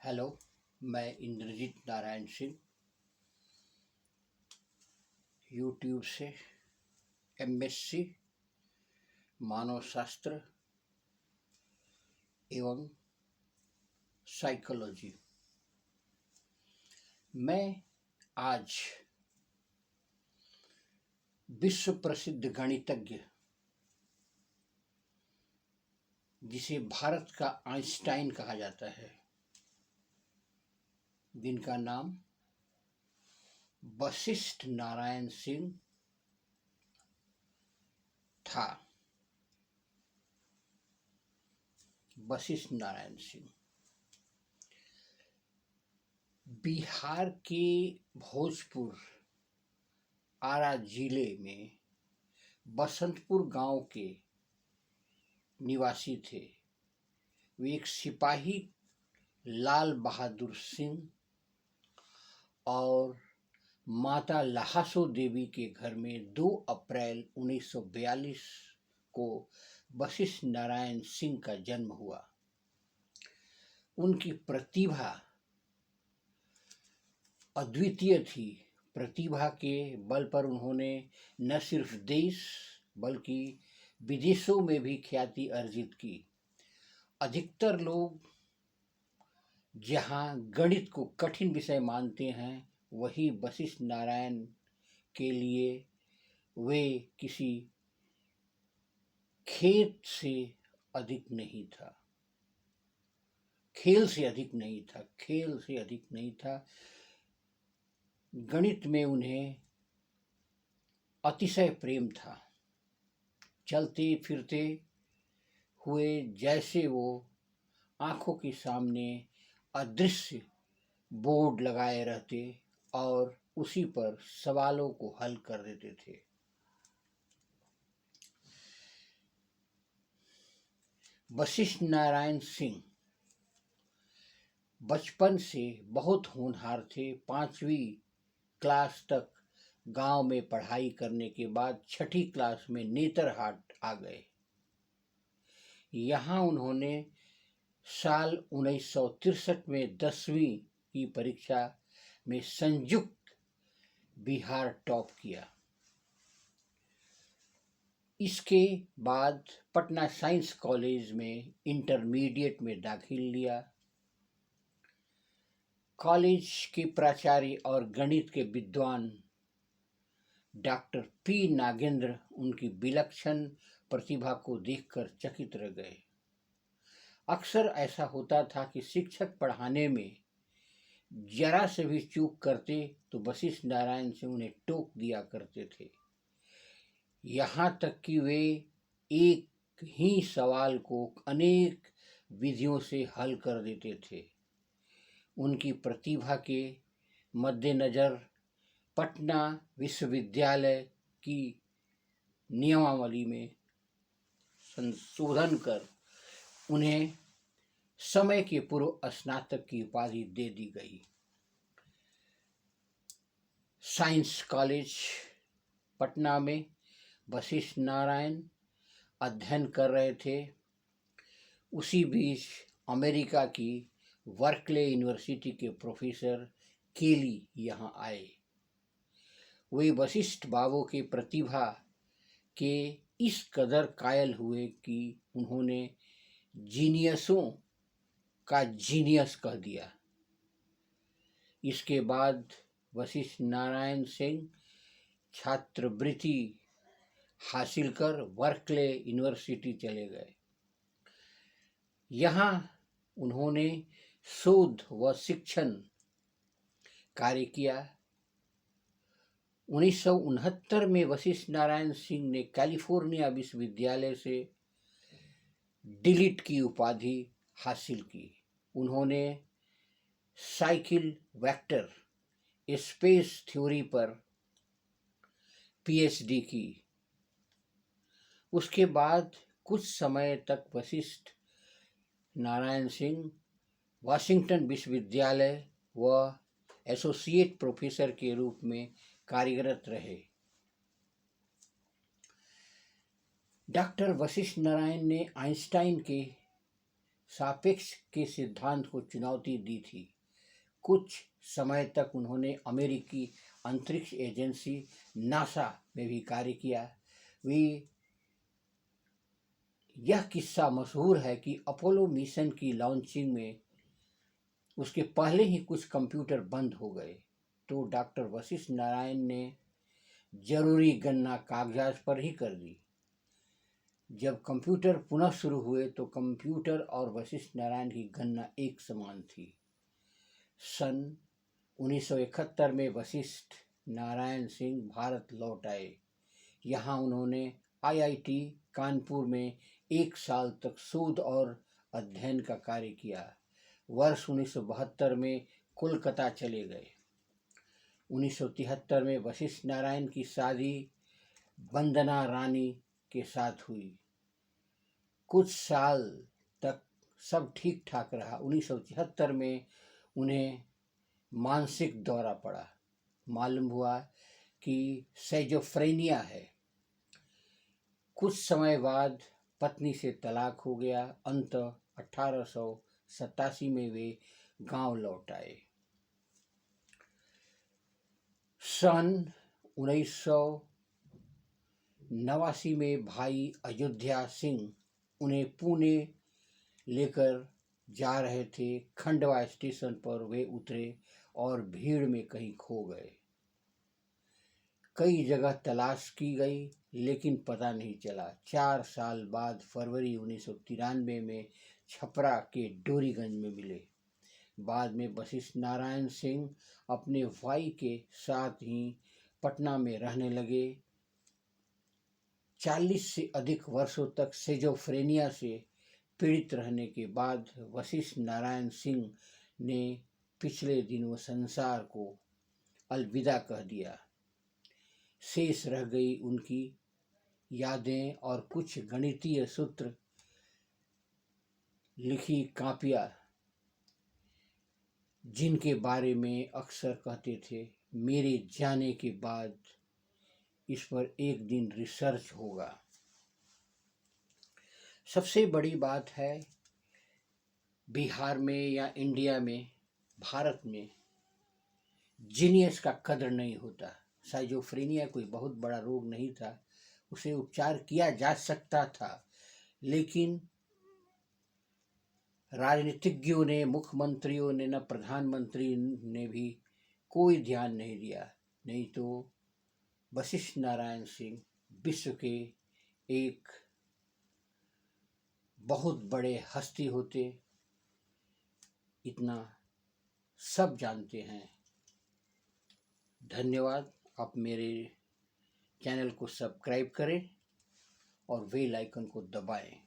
Hello. मैं Indrajit Narayan Singh YouTube से MSc मानव शास्त्र एवं साइकोलॉजी। मैं आज विश्व प्रसिद्ध गणितज्ञ जिसे भारत का आइंस्टाइन कहा जाता है, जिनका नाम वशिष्ठ नारायण सिंह था। वशिष्ठ नारायण सिंह बिहार के भोजपुर आरा जिले में बसंतपुर गांव के निवासी थे। वे एक सिपाही लाल बहादुर सिंह और माता लहासो देवी के घर में 2 अप्रैल 1942 को वशिष्ठ नारायण सिंह का जन्म हुआ। उनकी प्रतिभा अद्वितीय थी। प्रतिभा के बल पर उन्होंने न सिर्फ देश बल्कि विदेशों में भी ख्याति अर्जित की। अधिकतर लोग जहाँ गणित को कठिन विषय मानते हैं, वही वशिष्ठ नारायण के लिए वे किसी खेत से अधिक नहीं था, खेल से अधिक नहीं था, खेल से अधिक नहीं था। गणित में उन्हें अतिशय प्रेम था। चलते फिरते हुए जैसे वो आंखों के सामने अदृश्य बोर्ड लगाए रहते और उसी पर सवालों को हल कर देते थे। वशिष्ठ नारायण सिंह बचपन से बहुत होनहार थे। 5वीं क्लास तक गांव में पढ़ाई करने के बाद 6ठी क्लास में नेतरहाट आ गए। यहाँ उन्होंने साल 1963 में 10वीं की परीक्षा में संयुक्त बिहार टॉप किया। इसके बाद पटना साइंस कॉलेज में इंटरमीडिएट में दाखिल लिया। कॉलेज के प्राचार्य और गणित के विद्वान डॉक्टर पी नागेंद्र उनकी विलक्षण प्रतिभा को देखकर चकित रह गए। अक्सर ऐसा होता था कि शिक्षक पढ़ाने में जरा से भी चूक करते तो वशिष्ठ नारायण से उन्हें टोक दिया करते थे। यहाँ तक कि वे एक ही सवाल को अनेक विधियों से हल कर देते थे। उनकी प्रतिभा के मद्देनज़र पटना विश्वविद्यालय की नियमावली में संशोधन कर उन्हें समय के पूर्व स्नातक की उपाधि दे दी गई। साइंस कॉलेज पटना में वशिष्ठ नारायण अध्ययन कर रहे थे। उसी बीच अमेरिका की बर्कले यूनिवर्सिटी के प्रोफेसर केली यहाँ आए। वे वशिष्ठ बाबू की प्रतिभा के इस कदर कायल हुए कि उन्होंने जीनियसों का जीनियस कह दिया। इसके बाद वशिष्ठ नारायण सिंह छात्रवृत्ति हासिल कर बर्कले यूनिवर्सिटी चले गए। यहाँ उन्होंने शोध व शिक्षण कार्य किया। 1969 में वशिष्ठ नारायण सिंह ने कैलिफोर्निया विश्वविद्यालय से डिलिट की उपाधि हासिल की। उन्होंने साइकिल वेक्टर स्पेस थ्योरी पर पीएचडी की। उसके बाद कुछ समय तक वशिष्ठ नारायण सिंह वाशिंगटन विश्वविद्यालय व एसोसिएट प्रोफेसर के रूप में कार्यरत रहे। डॉक्टर वशिष्ठ नारायण ने आइंस्टाइन के सापेक्ष के सिद्धांत को चुनौती दी थी। कुछ समय तक उन्होंने अमेरिकी अंतरिक्ष एजेंसी नासा में भी कार्य किया। वे यह किस्सा मशहूर है कि अपोलो मिशन की लॉन्चिंग में उसके पहले ही कुछ कंप्यूटर बंद हो गए, तो डॉक्टर वशिष्ठ नारायण ने जरूरी गणना कागजात पर ही कर दी। जब कंप्यूटर पुनः शुरू हुए तो कंप्यूटर और वशिष्ठ नारायण की गणना एक समान थी। सन 1971 में वशिष्ठ नारायण सिंह भारत लौट आए। यहाँ उन्होंने आईआईटी कानपुर में 1 साल तक शोध और अध्ययन का कार्य किया। वर्ष 1972 में कोलकाता चले गए। 1973 में वशिष्ठ नारायण की शादी वंदना रानी के साथ हुई। कुछ साल तक सब ठीक ठाक रहा। 1973 में उन्हें मानसिक दौरा पड़ा। मालूम हुआ कि सेजोफ्रेनिया है। कुछ समय बाद पत्नी से तलाक हो गया। अंततः 1887 में वे गांव लौट आए। सन 1989 में भाई अयोध्या सिंह उन्हें पुणे लेकर जा रहे थे। खंडवा स्टेशन पर वे उतरे और भीड़ में कहीं खो गए। कई जगह तलाश की गई लेकिन पता नहीं चला। 4 साल बाद फरवरी 1993 में छपरा के डोरीगंज में मिले। बाद में वशिष्ठ नारायण सिंह अपने भाई के साथ ही पटना में रहने लगे। 40 से अधिक वर्षों तक सेजोफ्रेनिया से पीड़ित रहने के बाद वशिष्ठ नारायण सिंह ने पिछले दिनों संसार को अलविदा कह दिया। शेष रह गई उनकी यादें और कुछ गणितीय सूत्र लिखी कापियां, जिनके बारे में अक्सर कहते थे, मेरे जाने के बाद इस पर एक दिन रिसर्च होगा। सबसे बड़ी बात है, बिहार में या इंडिया में, भारत में जीनियस का कदर नहीं होता। साइजोफ्रेनिया कोई बहुत बड़ा रोग नहीं था, उसे उपचार किया जा सकता था, लेकिन राजनीतिज्ञों ने, मुख्यमंत्रियों ने, न प्रधानमंत्री ने भी कोई ध्यान नहीं दिया। नहीं तो वशिष्ठ नारायण सिंह विश्व के एक बहुत बड़े हस्ती होते। इतना सब जानते हैं। धन्यवाद। आप मेरे चैनल को सब्सक्राइब करें और बेल आइकन को दबाएं।